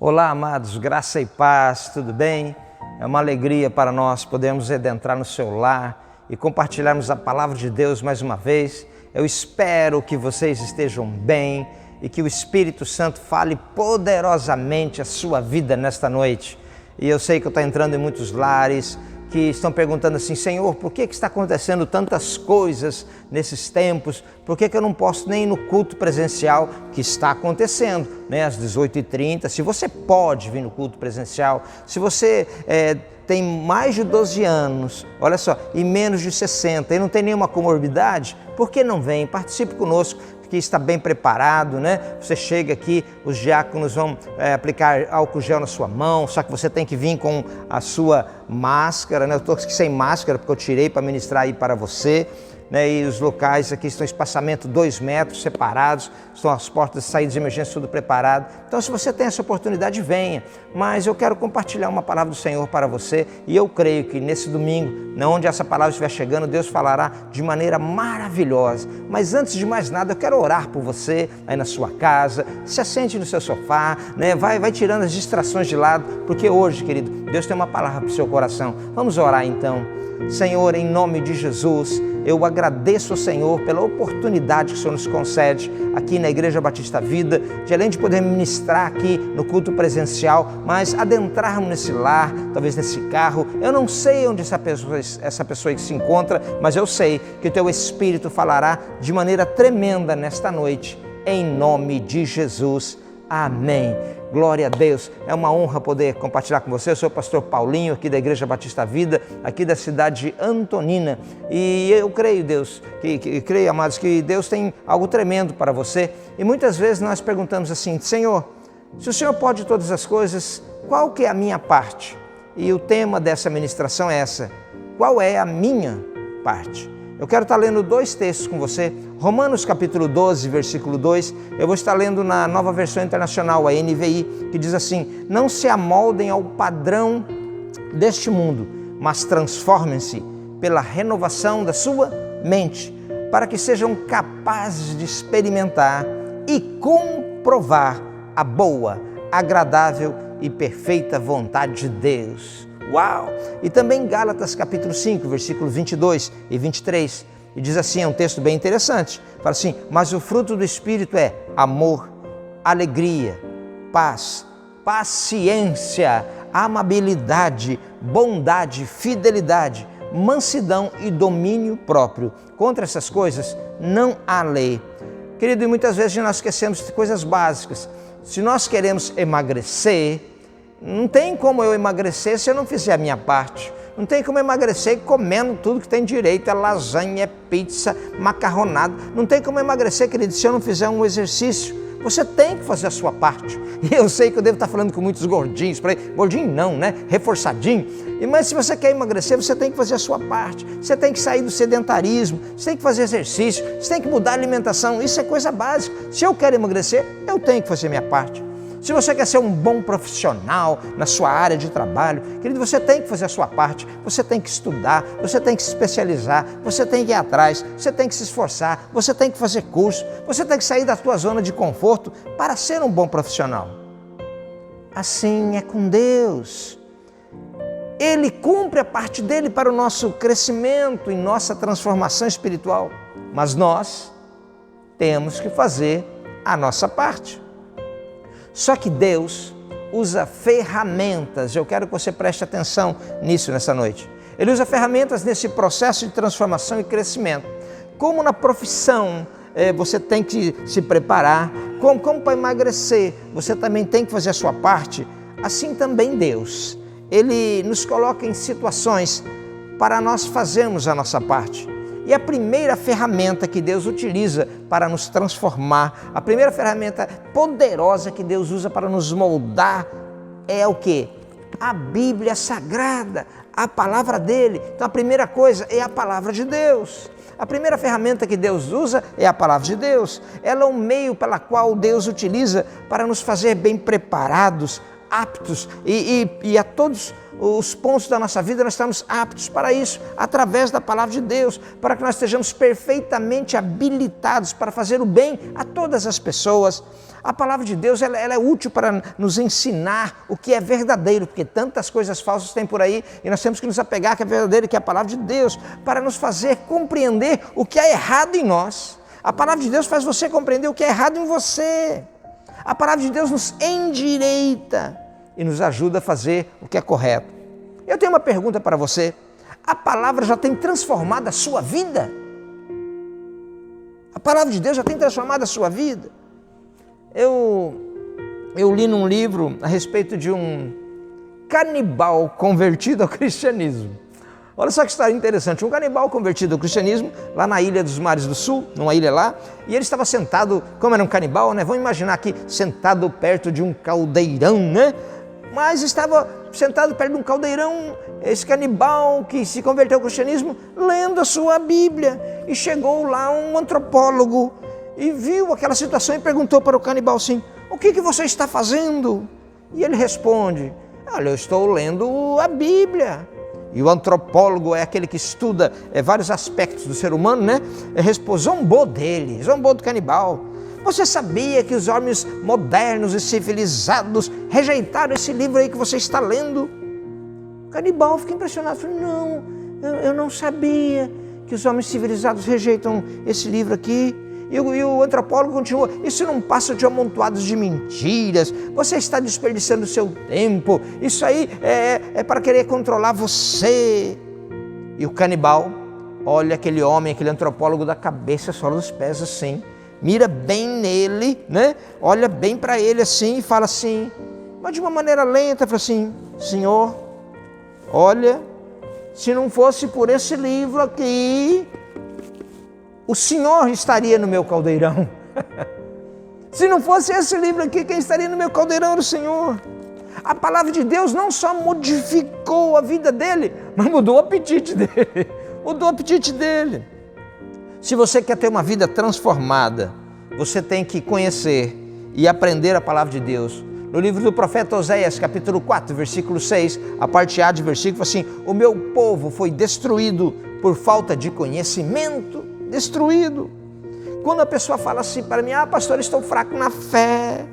Olá, amados, graça e paz, tudo bem? É uma alegria para nós podermos adentrar no seu lar e compartilharmos a palavra de Deus mais uma vez. Eu espero que vocês estejam bem e que o Espírito Santo fale poderosamente a sua vida nesta noite. E eu sei que eu estou entrando em muitos lares que estão perguntando assim: Senhor, por que está acontecendo tantas coisas nesses tempos? Por que eu não posso nem ir no culto presencial que está acontecendo, né? Às 18h30, se você pode vir no culto presencial, se você tem mais de 12 anos, olha só, e menos de 60, e não tem nenhuma comorbidade, por que não vem? Participe conosco, que está bem preparado, né? Você chega aqui, os diáconos vão aplicar álcool gel na sua mão, só que você tem que vir com a sua máscara, né? Eu estou sem máscara porque eu tirei para ministrar aí para você, né? E os locais aqui estão em espaçamento 2 metros separados, estão as portas de saída de emergência tudo preparado. Então, se você tem essa oportunidade, venha. Mas eu quero compartilhar uma palavra do Senhor para você e eu creio que nesse domingo, onde essa palavra estiver chegando, Deus falará de maneira maravilhosa. Mas antes de mais nada, eu quero orar por você aí na sua casa. Se assente no seu sofá, né? Vai tirando as distrações de lado, porque hoje, querido, Deus tem uma palavra para o seu coração. Vamos orar então. Senhor, em nome de Jesus, eu agradeço ao Senhor pela oportunidade que o Senhor nos concede aqui na Igreja Batista Vida, de além de poder ministrar aqui no culto presencial, mas adentrarmos nesse lar, talvez nesse carro. Eu não sei onde essa pessoa se encontra, mas eu sei que o Teu Espírito falará de maneira tremenda nesta noite, em nome de Jesus. Amém. Glória a Deus. É uma honra poder compartilhar com você. Eu sou o pastor Paulinho, aqui da Igreja Batista Vida, aqui da cidade de Antonina. E eu creio, Deus, creio, amados, que Deus tem algo tremendo para você. E muitas vezes nós perguntamos assim: Senhor, se o Senhor pode todas as coisas, qual que é a minha parte? E o tema dessa ministração é essa: qual é a minha parte? Eu quero estar lendo 2 textos com você. Romanos capítulo 12, versículo 2. Eu vou estar lendo na Nova Versão Internacional, a NVI, que diz assim: não se amoldem ao padrão deste mundo, mas transformem-se pela renovação da sua mente, para que sejam capazes de experimentar e comprovar a boa, agradável e perfeita vontade de Deus. Uau! E também Gálatas capítulo 5, versículo 22 e 23, e diz assim, é um texto bem interessante, fala assim: mas o fruto do Espírito é amor, alegria, paz, paciência, amabilidade, bondade, fidelidade, mansidão e domínio próprio. Contra essas coisas não há lei. Querido, e muitas vezes nós esquecemos de coisas básicas. Se nós queremos emagrecer, não tem como eu emagrecer se eu não fizer a minha parte. Não tem como emagrecer comendo tudo que tem direito, é lasanha, é pizza, macarronada. Não tem como emagrecer, querido, se eu não fizer um exercício. Você tem que fazer a sua parte. E eu sei que eu devo estar falando com muitos gordinhos, gordinho não, né? Reforçadinho. Mas se você quer emagrecer, você tem que fazer a sua parte. Você tem que sair do sedentarismo, você tem que fazer exercício, você tem que mudar a alimentação. Isso é coisa básica. Se eu quero emagrecer, eu tenho que fazer a minha parte. Se você quer ser um bom profissional na sua área de trabalho, querido, você tem que fazer a sua parte, você tem que estudar, você tem que se especializar, você tem que ir atrás, você tem que se esforçar, você tem que fazer curso, você tem que sair da sua zona de conforto para ser um bom profissional. Assim é com Deus. Ele cumpre a parte dele para o nosso crescimento e nossa transformação espiritual, mas nós temos que fazer a nossa parte. Só que Deus usa ferramentas, eu quero que você preste atenção nisso nessa noite. Ele usa ferramentas nesse processo de transformação e crescimento. Como na profissão você tem que se preparar, como para emagrecer você também tem que fazer a sua parte, assim também Deus. Ele nos coloca em situações para nós fazermos a nossa parte. E a primeira ferramenta que Deus utiliza para nos transformar, a primeira ferramenta poderosa que Deus usa para nos moldar é o quê? A Bíblia Sagrada, a palavra dele. Então a primeira coisa é a palavra de Deus. A primeira ferramenta que Deus usa é a palavra de Deus. Ela é um meio pela qual Deus utiliza para nos fazer bem preparados, aptos e a todos os pontos da nossa vida nós estamos aptos para isso, através da palavra de Deus, para que nós estejamos perfeitamente habilitados para fazer o bem a todas as pessoas. A palavra de Deus ela é útil para nos ensinar o que é verdadeiro, porque tantas coisas falsas tem por aí e nós temos que nos apegar que é verdadeiro, que é a palavra de Deus, para nos fazer compreender o que é errado em nós. A palavra de Deus faz você compreender o que é errado em você. A palavra de Deus nos endireita e nos ajuda a fazer o que é correto. Eu tenho uma pergunta para você. A palavra já tem transformado a sua vida? A palavra de Deus já tem transformado a sua vida? Eu li num livro a respeito de um canibal convertido ao cristianismo. Olha só que história interessante, um canibal convertido ao cristianismo, lá na Ilha dos Mares do Sul, numa ilha lá, e ele estava sentado, como era um canibal, né? Vamos imaginar aqui, sentado perto de um caldeirão, né? Mas estava sentado perto de um caldeirão, esse canibal que se converteu ao cristianismo, lendo a sua Bíblia, e chegou lá um antropólogo, e viu aquela situação e perguntou para o canibal assim, o que você está fazendo? E ele responde, olha, eu estou lendo a Bíblia. E o antropólogo é aquele que estuda vários aspectos do ser humano, né? Zombou dele, zombou do canibal. Você sabia que os homens modernos e civilizados rejeitaram esse livro aí que você está lendo? O canibal fica impressionado, falou, não, eu não sabia que os homens civilizados rejeitam esse livro aqui. E o antropólogo continua, isso não passa de amontoados de mentiras, você está desperdiçando o seu tempo, isso aí é para querer controlar você. E o canibal olha aquele homem, aquele antropólogo da cabeça, sola dos pés assim, mira bem nele, né? Olha bem para ele assim e fala assim, mas de uma maneira lenta, fala assim, Senhor, olha, se não fosse por esse livro aqui, o Senhor estaria no meu caldeirão. Se não fosse esse livro aqui, quem estaria no meu caldeirão era o Senhor. A palavra de Deus não só modificou a vida dele, mas mudou o apetite dele. Mudou o apetite dele. Se você quer ter uma vida transformada, você tem que conhecer e aprender a palavra de Deus. No livro do profeta Oséias, capítulo 4, versículo 6, a parte A de versículo, assim, o meu povo foi destruído por falta de conhecimento. Destruído. Quando a pessoa fala assim para mim, pastor, estou fraco na fé,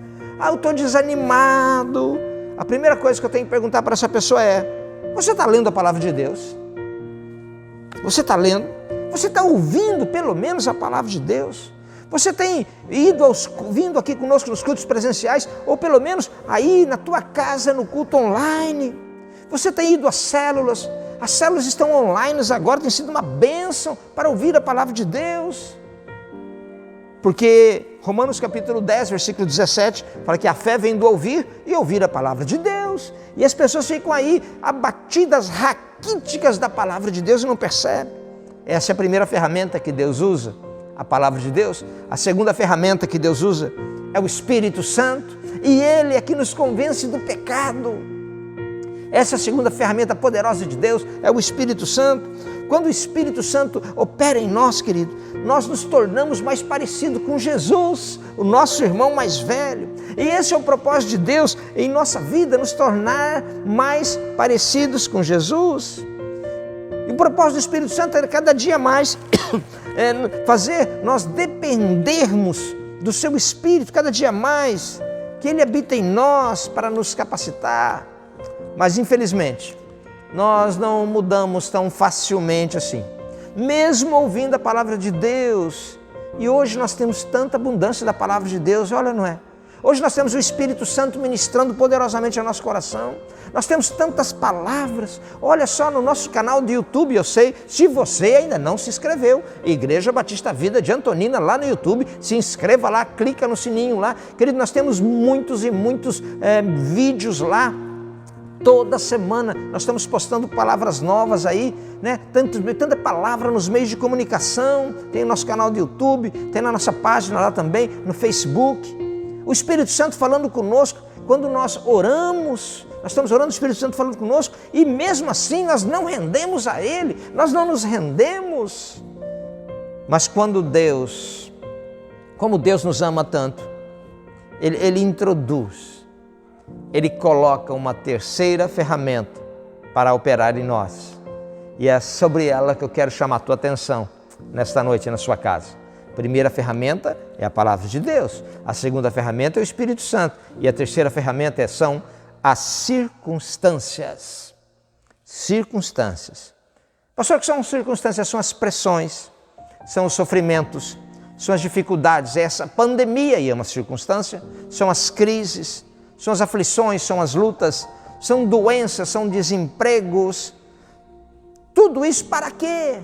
eu estou desanimado, a primeira coisa que eu tenho que perguntar para essa pessoa é, você está lendo a palavra de Deus? Você está lendo? Você está ouvindo pelo menos a palavra de Deus? Você tem vindo aqui conosco nos cultos presenciais, ou pelo menos aí na tua casa, no culto online? Você tem ido às células? As células estão online agora, tem sido uma bênção para ouvir a palavra de Deus. Porque Romanos capítulo 10, versículo 17, fala que a fé vem do ouvir e ouvir a palavra de Deus. E as pessoas ficam aí abatidas, raquíticas da palavra de Deus e não percebem. Essa é a primeira ferramenta que Deus usa, a palavra de Deus. A segunda ferramenta que Deus usa é o Espírito Santo. E Ele é que nos convence do pecado. Essa segunda ferramenta poderosa de Deus é o Espírito Santo. Quando o Espírito Santo opera em nós, querido, nós nos tornamos mais parecidos com Jesus, o nosso irmão mais velho. E esse é o propósito de Deus em nossa vida, nos tornar mais parecidos com Jesus. E o propósito do Espírito Santo é cada dia mais fazer nós dependermos do seu Espírito, cada dia mais, que Ele habita em nós para nos capacitar. Mas infelizmente, nós não mudamos tão facilmente assim, mesmo ouvindo a palavra de Deus. E hoje nós temos tanta abundância da palavra de Deus, olha, não é? Hoje nós temos o Espírito Santo ministrando poderosamente ao nosso coração. Nós temos tantas palavras. Olha só no nosso canal do YouTube, eu sei, se você ainda não se inscreveu, Igreja Batista Vida de Antonina lá no YouTube, se inscreva lá, clica no sininho lá. Querido, nós temos muitos e muitos vídeos lá. Toda semana nós estamos postando palavras novas aí, né? Tanta palavra nos meios de comunicação, tem o nosso canal do YouTube, tem na nossa página lá também, no Facebook. O Espírito Santo falando conosco, quando nós oramos, nós estamos orando, o Espírito Santo falando conosco, e mesmo assim nós não rendemos a Ele, nós não nos rendemos. Mas quando Deus, como Deus nos ama tanto, Ele introduz Ele coloca uma terceira ferramenta para operar em nós. E é sobre ela que eu quero chamar a tua atenção nesta noite na sua casa. A primeira ferramenta é a palavra de Deus. A segunda ferramenta é o Espírito Santo. E a terceira ferramenta são as circunstâncias. Circunstâncias. Pastor, o que são circunstâncias? São as pressões, são os sofrimentos, são as dificuldades. Essa pandemia aí é uma circunstância. São as crises, são as aflições, são as lutas, são doenças, são desempregos. Tudo isso para quê?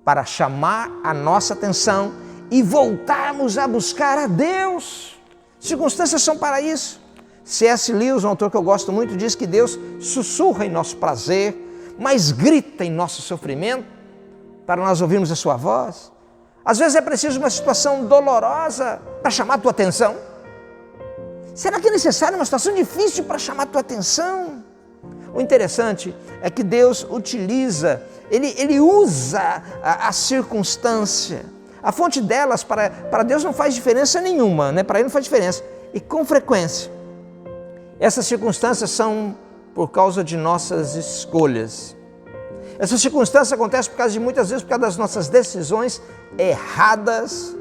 Para chamar a nossa atenção e voltarmos a buscar a Deus. Circunstâncias são para isso. C.S. Lewis, um autor que eu gosto muito, diz que Deus sussurra em nosso prazer, mas grita em nosso sofrimento, para nós ouvirmos a sua voz. Às vezes é preciso uma situação dolorosa para chamar a tua atenção. Será que é necessário uma situação difícil para chamar a tua atenção? O interessante é que Deus utiliza, Ele usa a circunstância. A fonte delas para Deus não faz diferença nenhuma, né? Para Ele não faz diferença. E com frequência, essas circunstâncias são por causa de nossas escolhas. Essa circunstância acontece muitas vezes por causa das nossas decisões erradas,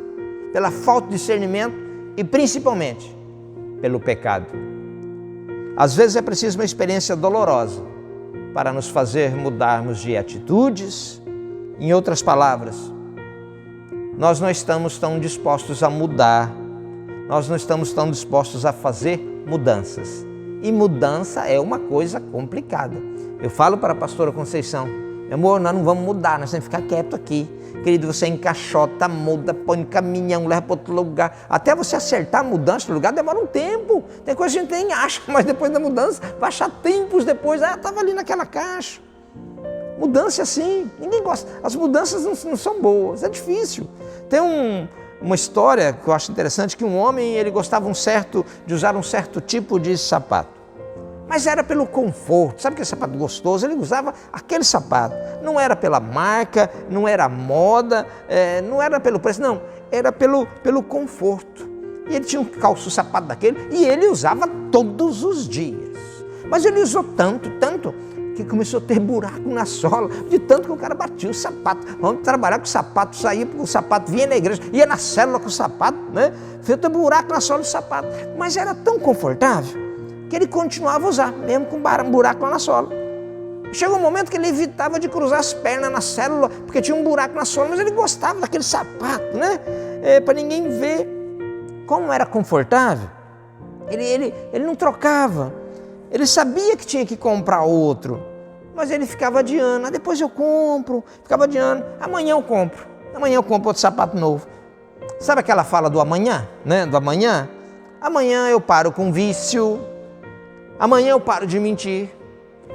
pela falta de discernimento e principalmente pelo pecado. Às vezes é preciso uma experiência dolorosa para nos fazer mudarmos de atitudes. Em outras palavras, nós não estamos tão dispostos a mudar, nós não estamos tão dispostos a fazer mudanças. E mudança é uma coisa complicada. Eu falo para a pastora Conceição: meu amor, nós não vamos mudar, nós temos que ficar quieto aqui. Querido, você encaixota, muda, põe no caminhão, leva para outro lugar. Até você acertar a mudança no lugar demora um tempo. Tem coisa que a gente nem acha, mas depois da mudança vai achar tempos depois. Estava ali naquela caixa. Mudança é assim, ninguém gosta. As mudanças não são boas, é difícil. Tem uma história que eu acho interessante, que um homem ele gostava de usar um certo tipo de sapato. Mas era pelo conforto, sabe aquele sapato gostoso? Ele usava aquele sapato. Não era pela marca, não era moda, não era pelo preço, não. Era pelo conforto. E ele tinha um sapato daquele e ele usava todos os dias. Mas ele usou tanto, que começou a ter buraco na sola, de tanto que o cara batia o sapato. Vamos trabalhar com o sapato, saía porque o sapato vinha na igreja, ia na célula com o sapato, né? Feito buraco na sola do sapato. Mas era tão confortável que ele continuava a usar, mesmo com um buraco lá na sola. Chegou um momento que ele evitava de cruzar as pernas na célula, porque tinha um buraco na sola, mas ele gostava daquele sapato, né? Para ninguém ver como era confortável. Ele não trocava. Ele sabia que tinha que comprar outro, mas ele ficava adiando. Depois eu compro, ficava adiando. Amanhã eu compro outro sapato novo. Sabe aquela fala do amanhã, né? Do amanhã? Amanhã eu paro com vício. Amanhã eu paro de mentir.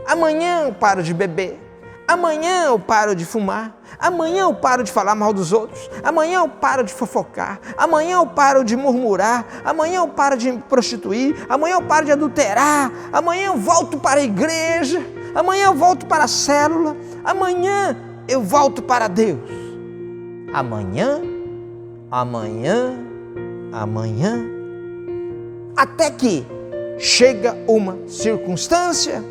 Amanhã eu paro de beber. Amanhã eu paro de fumar. Amanhã eu paro de falar mal dos outros. Amanhã eu paro de fofocar. Amanhã eu paro de murmurar. Amanhã eu paro de prostituir. Amanhã eu paro de adulterar. Amanhã eu volto para a igreja. Amanhã eu volto para a célula. Amanhã eu volto para Deus. Amanhã. Até que chega uma circunstância.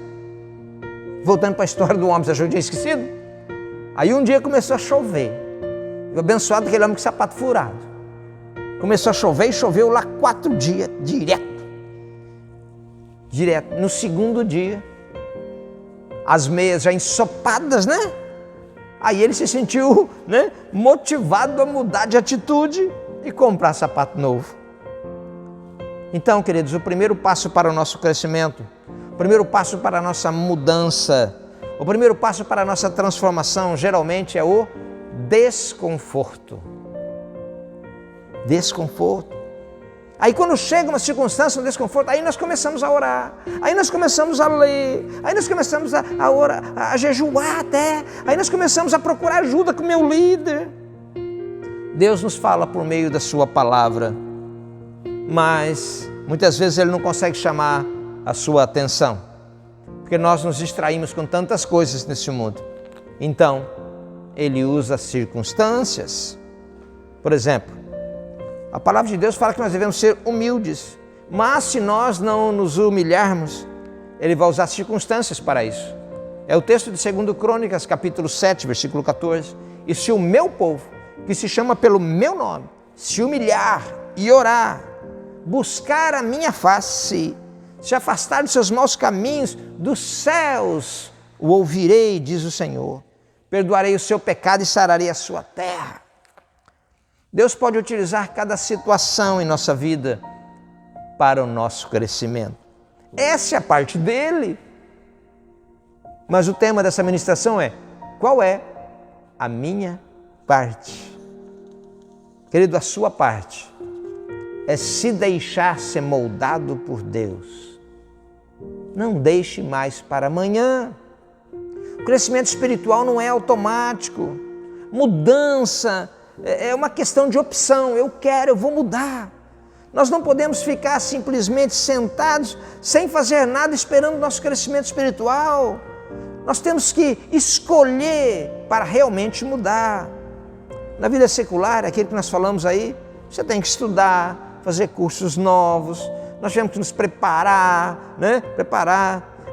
Voltando para a história do homem, você achou que tinha esquecido? Aí um dia começou a chover. Eu abençoado aquele homem com sapato furado. Começou a chover e choveu lá 4 dias, direto. No segundo dia, as meias já ensopadas, né? Aí ele se sentiu, né, motivado a mudar de atitude e comprar sapato novo. Então, queridos, o primeiro passo para o nosso crescimento, o primeiro passo para a nossa mudança, o primeiro passo para a nossa transformação, geralmente é o desconforto. Desconforto. Aí quando chega uma circunstância, um desconforto, aí nós começamos a orar, aí nós começamos a ler, aí nós começamos a orar, a jejuar até, aí nós começamos a procurar ajuda com o meu líder. Deus nos fala por meio da sua palavra, mas muitas vezes Ele não consegue chamar a sua atenção, porque nós nos distraímos com tantas coisas nesse mundo. Então, Ele usa circunstâncias. Por exemplo, a palavra de Deus fala que nós devemos ser humildes, Mas se nós não nos humilharmos, Ele vai usar circunstâncias para isso. É o texto de 2 Crônicas, capítulo 7, versículo 14. E se o meu povo, que se chama pelo meu nome, se humilhar e orar, buscar a minha face, se afastar de seus maus caminhos, dos céus o ouvirei, diz o Senhor. Perdoarei o seu pecado e sararei a sua terra. Deus pode utilizar cada situação em nossa vida para o nosso crescimento. Essa é a parte dele. Mas o tema dessa ministração é: qual é a minha parte? Querido, a sua parte é se deixar ser moldado por Deus. Não deixe mais para amanhã. O crescimento espiritual não é automático. Mudança é uma questão de opção. Eu quero, eu vou mudar. Nós não podemos ficar simplesmente sentados sem fazer nada esperando o nosso crescimento espiritual. Nós temos que escolher para realmente mudar. Na vida secular, aquilo que nós falamos aí, você tem que estudar, fazer cursos novos, nós temos que nos preparar, né?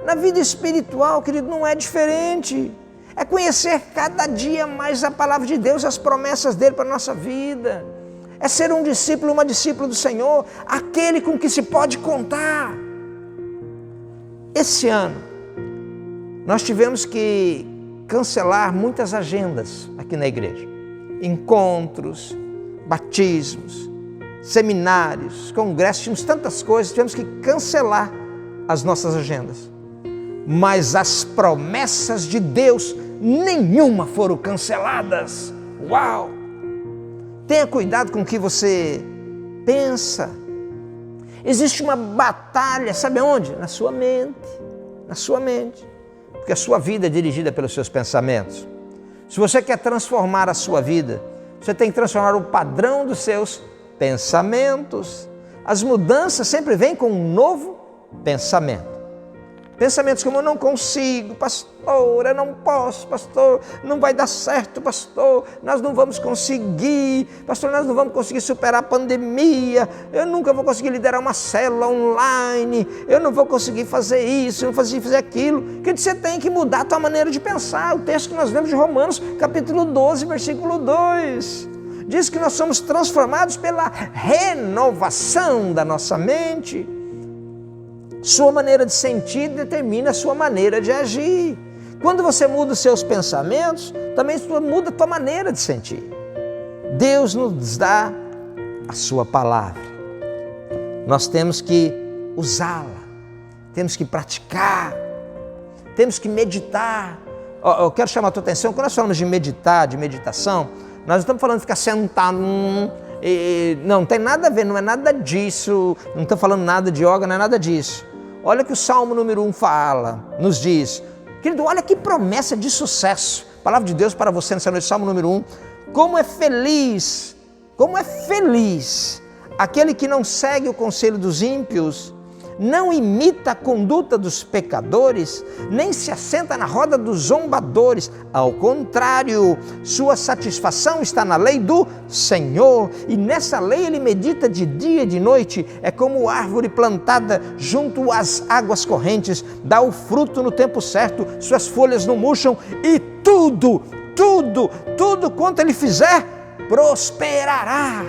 Na vida espiritual, querido, não é diferente. É conhecer cada dia mais a palavra de Deus, as promessas dele para a nossa vida. É ser um discípulo, uma discípula do Senhor, aquele com que se pode contar. Esse ano, nós tivemos que cancelar muitas agendas aqui na igreja. Encontros, batismos, seminários, congressos, tínhamos tantas coisas, tivemos que cancelar as nossas agendas. Mas as promessas de Deus, nenhuma foram canceladas. Uau! Tenha cuidado com o que você pensa. Existe uma batalha, sabe onde? Na sua mente. Na sua mente. Porque a sua vida é dirigida pelos seus pensamentos. Se você quer transformar a sua vida, você tem que transformar o padrão dos seus pensamentos. As mudanças sempre vêm com um novo pensamento. Pensamentos como: eu não consigo, pastor, eu não posso, pastor, não vai dar certo, pastor, nós não vamos conseguir, pastor, nós não vamos conseguir superar a pandemia, eu nunca vou conseguir liderar uma célula online, eu não vou conseguir fazer isso, eu não vou conseguir fazer aquilo. Que você tem que mudar a tua maneira de pensar. O texto que nós lemos de Romanos, capítulo 12, versículo 2, diz que nós somos transformados pela renovação da nossa mente. Sua maneira de sentir determina a sua maneira de agir. Quando você muda os seus pensamentos, também muda a tua maneira de sentir. Deus nos dá a sua palavra. Nós temos que usá-la, temos que praticar, temos que meditar. Eu quero chamar a tua atenção, quando nós falamos de meditar, de meditação, nós não estamos falando de ficar sentado, não tem nada a ver, não é nada disso, não estamos falando nada de yoga, não é nada disso. Olha o que o Salmo número 1 fala, nos diz. Querido, olha que promessa de sucesso. Palavra de Deus para você nessa noite, Salmo número 1. Como é feliz aquele que não segue o conselho dos ímpios, não imita a conduta dos pecadores, nem se assenta na roda dos zombadores. Ao contrário, sua satisfação está na lei do Senhor, e nessa lei ele medita de dia e de noite. É como árvore plantada junto às águas correntes, dá o fruto no tempo certo, suas folhas não murcham, e tudo quanto ele fizer, prosperará.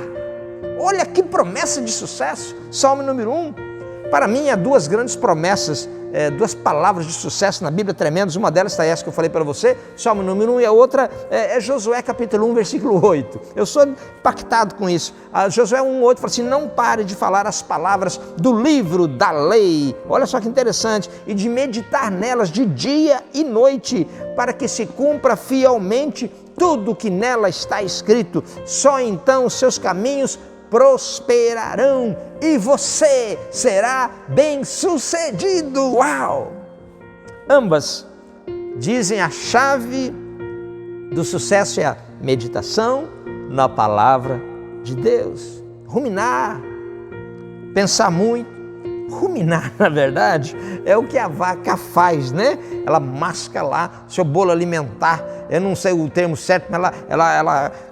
Olha que promessa de sucesso, Salmo número 1. Para mim, há duas grandes promessas, duas palavras de sucesso na Bíblia tremendas. Uma delas está essa que eu falei para você, Salmo número 1, e a outra é Josué capítulo 1, versículo 8. Eu sou impactado com isso. Josué 1, 8 fala assim: não pare de falar as palavras do livro da lei. Olha só que interessante. E de meditar nelas de dia e noite, para que se cumpra fielmente tudo que nela está escrito. Só então os seus caminhos prosperarão e você será bem-sucedido. Uau! Ambas dizem a chave do sucesso é a meditação na palavra de Deus. Ruminar, pensar muito, Ruminar, na verdade, é o que a vaca faz, né? Ela masca lá seu bolo alimentar. Eu não sei o termo certo, mas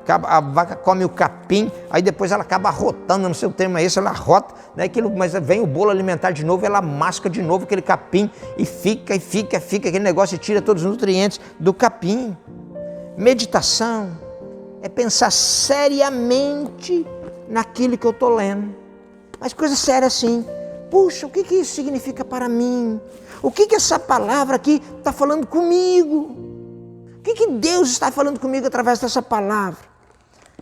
a vaca come o capim, aí depois ela acaba arrotando, não sei o termo é esse, ela arrota, né? Mas vem o bolo alimentar de novo, ela masca de novo aquele capim e fica aquele negócio e tira todos os nutrientes do capim. Meditação é pensar seriamente naquilo que eu estou lendo. Mas coisa séria assim. Puxa, o que isso significa para mim? O que essa palavra aqui está falando comigo? O que Deus está falando comigo através dessa palavra?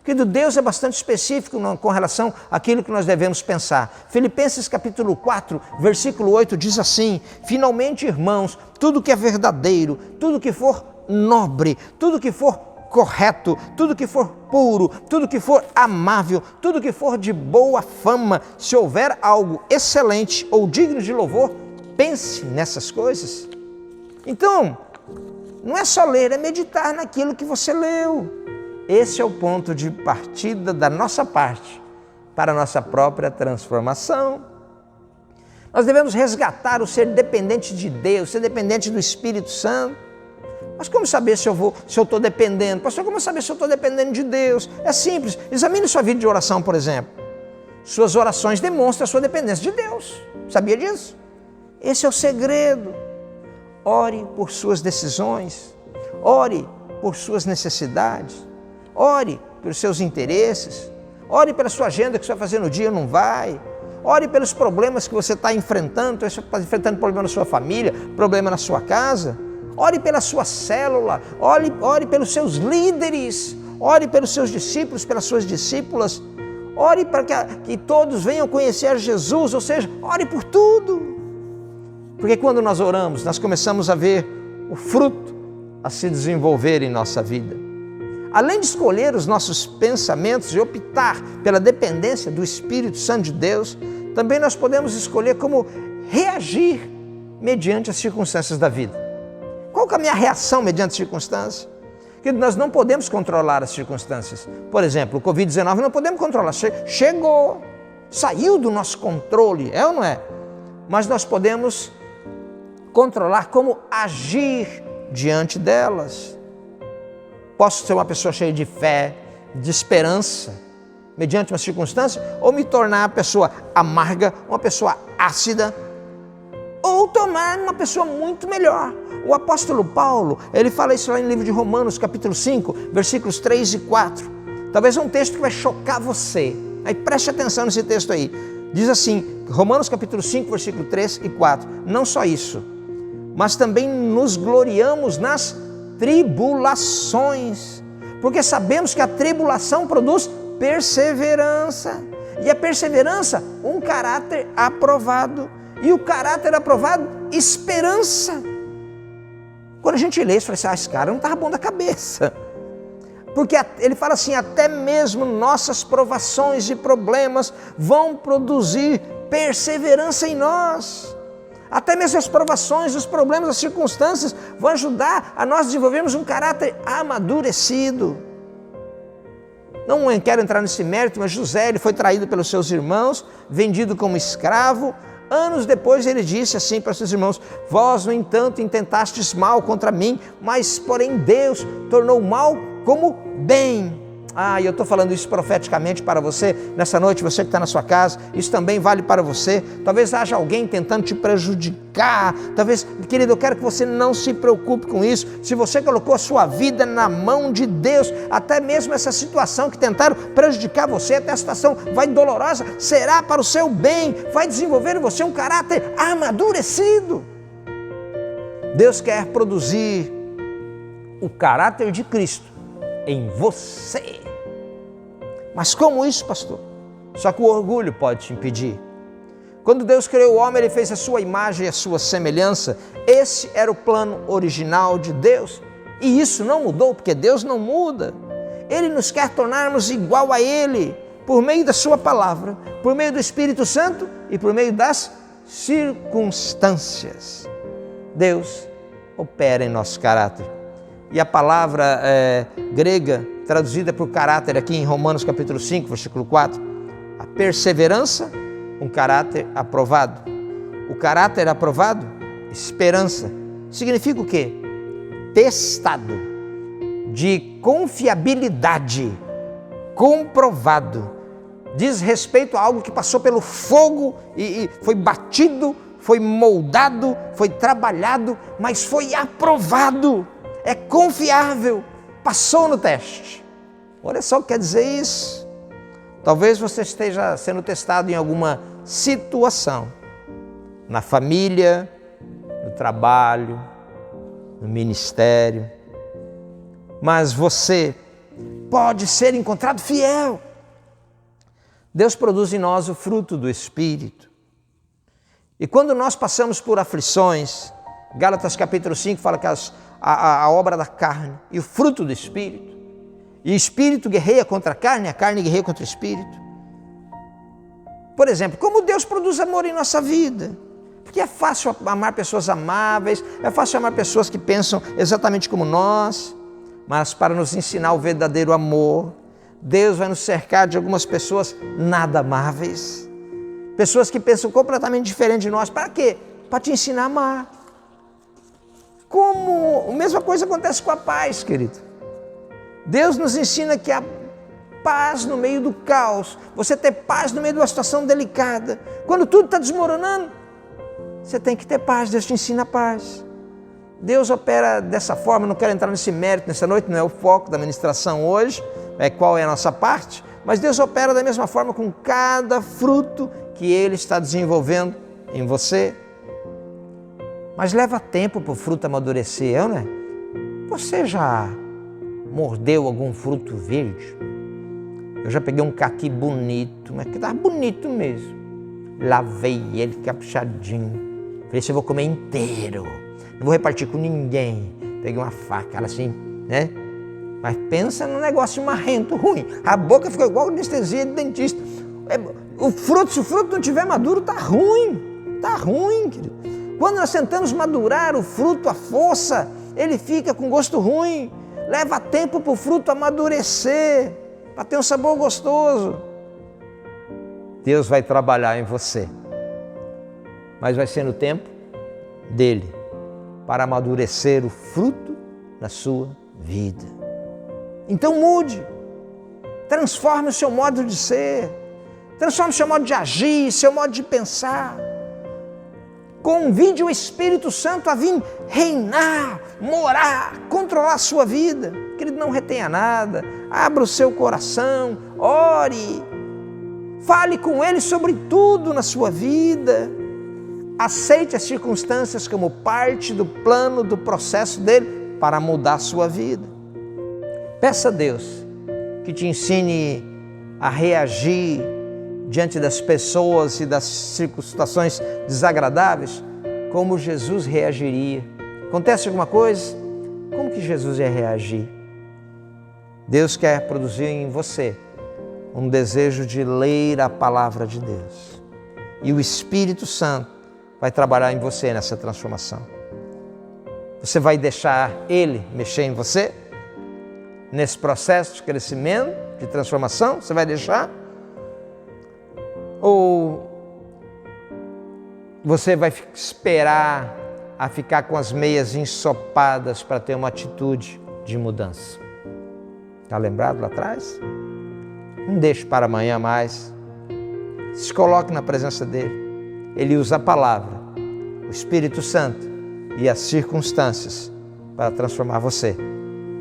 Querido, Deus é bastante específico com relação àquilo que nós devemos pensar. Filipenses capítulo 4, versículo 8 diz assim: finalmente, irmãos, tudo que é verdadeiro, tudo que for nobre, tudo que for correto, tudo que for puro, tudo que for amável, tudo que for de boa fama, se houver algo excelente ou digno de louvor, pense nessas coisas. Então, não é só ler, é meditar naquilo que você leu. Esse é o ponto de partida da nossa parte para a nossa própria transformação. Nós devemos resgatar o ser dependente de Deus, ser dependente do Espírito Santo. Mas como saber se eu estou dependendo? Pastor, como saber se eu estou dependendo de Deus? É simples, examine sua vida de oração, por exemplo. Suas orações demonstram a sua dependência de Deus. Sabia disso? Esse é o segredo. Ore por suas decisões, ore por suas necessidades, ore pelos seus interesses, ore pela sua agenda que você vai fazer no dia ou não vai. Ore pelos problemas que você está enfrentando. Você está enfrentando problema na sua família, problema na sua casa. Ore pela sua célula, ore pelos seus líderes, ore pelos seus discípulos, pelas suas discípulas, ore para que todos venham conhecer a Jesus, ou seja, ore por tudo. Porque quando nós oramos, nós começamos a ver o fruto a se desenvolver em nossa vida. Além de escolher os nossos pensamentos e optar pela dependência do Espírito Santo de Deus, também nós podemos escolher como reagir mediante as circunstâncias da vida. Qual que é a minha reação mediante as circunstâncias? Porque nós não podemos controlar as circunstâncias. Por exemplo, o Covid-19 não podemos controlar. Chegou, saiu do nosso controle, é ou não é? Mas nós podemos controlar como agir diante delas. Posso ser uma pessoa cheia de fé, de esperança, mediante uma circunstância, ou me tornar uma pessoa amarga, uma pessoa ácida, ou tornar uma pessoa muito melhor. O apóstolo Paulo, ele fala isso lá no livro de Romanos, capítulo 5, versículos 3 e 4. Talvez é um texto que vai chocar você. Aí preste atenção nesse texto aí. Diz assim, Romanos capítulo 5, versículo 3 e 4. Não só isso, mas também nos gloriamos nas tribulações, porque sabemos que a tribulação produz perseverança. E a perseverança, um caráter aprovado. E o caráter aprovado, esperança. Quando a gente lê isso, fala assim, esse cara não estava bom da cabeça. Porque ele fala assim, até mesmo nossas provações e problemas vão produzir perseverança em nós. Até mesmo as provações, os problemas, as circunstâncias vão ajudar a nós desenvolvermos um caráter amadurecido. Não quero entrar nesse mérito, mas José ele foi traído pelos seus irmãos, vendido como escravo. Anos depois ele disse assim para seus irmãos, vós, no entanto, intentastes mal contra mim, mas, porém, Deus tornou mal como bem. Eu estou falando isso profeticamente para você, nessa noite, você que está na sua casa, isso também vale para você. Talvez haja alguém tentando te prejudicar, talvez, querido, eu quero que você não se preocupe com isso. Se você colocou a sua vida na mão de Deus, até mesmo essa situação que tentaram prejudicar você, até a situação vai dolorosa, será para o seu bem, vai desenvolver em você um caráter amadurecido. Deus quer produzir o caráter de Cristo em você. Mas como isso, pastor? Só que o orgulho pode te impedir. Quando Deus criou o homem, Ele fez a sua imagem e a sua semelhança. Esse era o plano original de Deus. E isso não mudou, porque Deus não muda. Ele nos quer tornarmos igual a Ele, por meio da sua palavra, por meio do Espírito Santo e por meio das circunstâncias. Deus opera em nosso caráter. E a palavra grega, traduzida por caráter aqui em Romanos capítulo 5, versículo 4, a perseverança, um caráter aprovado. O caráter aprovado, esperança. Significa o quê? Testado, de confiabilidade, comprovado. Diz respeito a algo que passou pelo fogo e foi batido, foi moldado, foi trabalhado, mas foi aprovado. É confiável, passou no teste. Olha só o que quer dizer isso. Talvez você esteja sendo testado em alguma situação, na família, no trabalho, no ministério, mas você pode ser encontrado fiel. Deus produz em nós o fruto do Espírito. E quando nós passamos por aflições, Gálatas capítulo 5 fala que a obra da carne e o fruto do Espírito, e o Espírito guerreia contra a carne guerreia contra o Espírito. Por exemplo, como Deus produz amor em nossa vida? Porque é fácil amar pessoas amáveis, é fácil amar pessoas que pensam exatamente como nós, mas para nos ensinar o verdadeiro amor, Deus vai nos cercar de algumas pessoas nada amáveis, pessoas que pensam completamente diferente de nós. Para quê? Para te ensinar a amar. A mesma coisa acontece com a paz, querido. Deus nos ensina que a paz no meio do caos, você ter paz no meio de uma situação delicada, quando tudo está desmoronando, você tem que ter paz. Deus te ensina a paz. Deus opera dessa forma. Não quero entrar nesse mérito nessa noite, não é o foco da ministração hoje, qual é a nossa parte, mas Deus opera da mesma forma com cada fruto que Ele está desenvolvendo em você. Mas leva tempo para o fruto amadurecer, não é? Você já mordeu algum fruto verde? Eu já peguei um caqui bonito, mas que estava bonito mesmo. Lavei ele caprichadinho. Falei, eu vou comer inteiro, não vou repartir com ninguém. Peguei uma faca, ela assim, né? Mas pensa num negócio marrento, ruim. A boca ficou igual anestesia de dentista. Se o fruto não estiver maduro, tá ruim, querido. Quando nós tentamos madurar o fruto, a força, ele fica com gosto ruim. Leva tempo para o fruto amadurecer, para ter um sabor gostoso. Deus vai trabalhar em você, mas vai ser no tempo dele, para amadurecer o fruto na sua vida. Então mude, transforme o seu modo de ser, transforme o seu modo de agir, seu modo de pensar. Convide o Espírito Santo a vir reinar, morar, controlar a sua vida. Querido, não retenha nada, abra o seu coração, ore, fale com Ele sobre tudo na sua vida. Aceite as circunstâncias como parte do plano, do processo dele para mudar a sua vida. Peça a Deus que te ensine a reagir diante das pessoas e das situações desagradáveis como Jesus reagiria. Acontece alguma coisa? Como que Jesus ia reagir? Deus quer produzir em você um desejo de ler a palavra de Deus. E o Espírito Santo vai trabalhar em você nessa transformação. Você vai deixar Ele mexer em você? Nesse processo de crescimento, de transformação, você vai deixar? Ou você vai esperar a ficar com as meias ensopadas para ter uma atitude de mudança? Está lembrado lá atrás? Não deixe para amanhã mais. Se coloque na presença dele. Ele usa a palavra, o Espírito Santo e as circunstâncias para transformar você.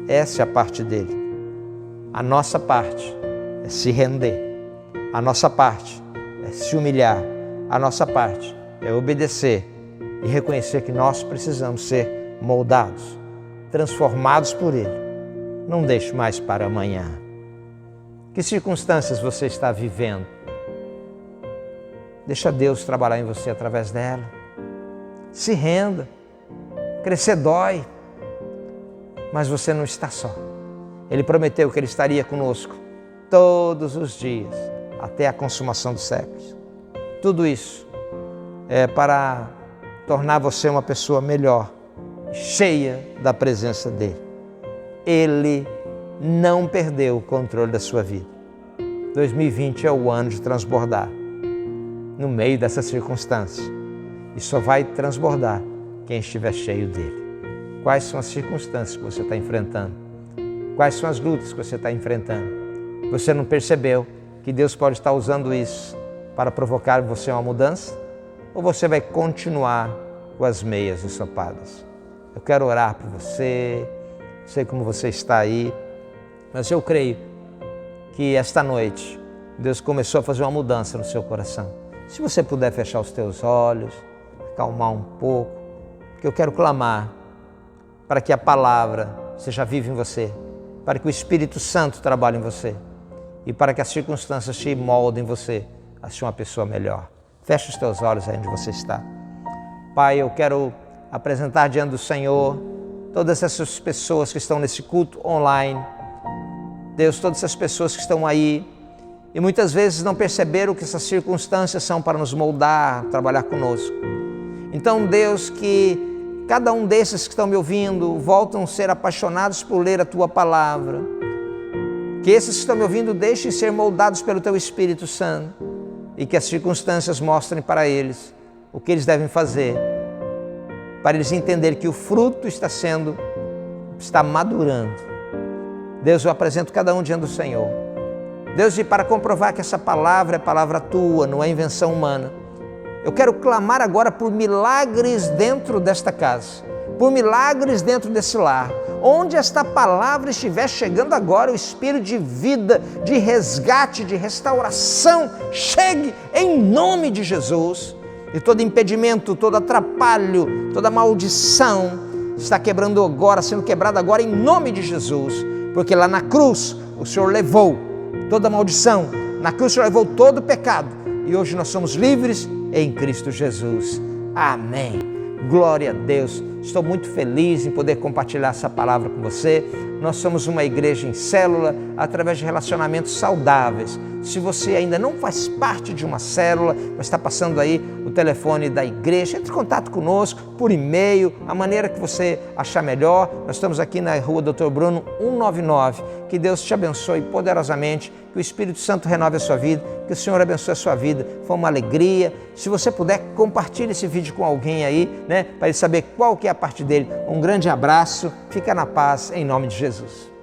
Essa é a parte dele. A nossa parte é se render. A nossa parte é se humilhar. A nossa parte é obedecer e reconhecer que nós precisamos ser moldados, transformados por Ele. Não deixe mais para amanhã. Que circunstâncias você está vivendo? Deixa Deus trabalhar em você através dela. Se renda. Crescer dói. Mas você não está só. Ele prometeu que Ele estaria conosco todos os dias, até a consumação dos séculos. Tudo isso é para tornar você uma pessoa melhor, cheia da presença dEle. Ele não perdeu o controle da sua vida. 2020 é o ano de transbordar no meio dessas circunstâncias e só vai transbordar quem estiver cheio dele. Quais são as circunstâncias que você está enfrentando? Quais são as lutas que você está enfrentando? Você não percebeu que Deus pode estar usando isso para provocar em você uma mudança? Ou você vai continuar com as meias ensopadas? Eu quero orar por você, sei como você está aí, mas eu creio que esta noite Deus começou a fazer uma mudança no seu coração. Se você puder fechar os teus olhos, acalmar um pouco, porque eu quero clamar para que a palavra seja viva em você, para que o Espírito Santo trabalhe em você e para que as circunstâncias te moldem você a ser uma pessoa melhor. Feche os teus olhos aí onde você está. Pai, eu quero apresentar diante do Senhor todas essas pessoas que estão nesse culto online. Deus, todas essas pessoas que estão aí e muitas vezes não perceberam que essas circunstâncias são para nos moldar, trabalhar conosco. Então, Deus, que cada um desses que estão me ouvindo voltam a ser apaixonados por ler a Tua palavra. Que esses que estão me ouvindo deixem ser moldados pelo Teu Espírito Santo e que as circunstâncias mostrem para eles o que eles devem fazer, para eles entenderem que o fruto está madurando. Deus, eu apresento cada um diante do Senhor. Deus, e para comprovar que essa palavra é palavra Tua, não é invenção humana, eu quero clamar agora por milagres dentro desta casa, por milagres dentro desse lar. Onde esta palavra estiver chegando agora, o espírito de vida, de resgate, de restauração, chegue em nome de Jesus. E todo impedimento, todo atrapalho, toda maldição está quebrando agora, sendo quebrada agora em nome de Jesus. Porque lá na cruz o Senhor levou toda maldição, na cruz o Senhor levou todo o pecado. E hoje nós somos livres em Cristo Jesus. Amém. Glória a Deus. Estou muito feliz em poder compartilhar essa palavra com você. Nós somos uma igreja em célula através de relacionamentos saudáveis. Se você ainda não faz parte de uma célula, mas está passando aí o telefone da igreja, entre em contato conosco por e-mail, a maneira que você achar melhor. Nós estamos aqui na rua Dr. Bruno 199. Que Deus te abençoe poderosamente, que o Espírito Santo renove a sua vida, que o Senhor abençoe a sua vida. Foi uma alegria. Se você puder, compartilhe esse vídeo com alguém aí, para ele saber qual que é a parte dele. Um grande abraço, fica na paz, em nome de Jesus.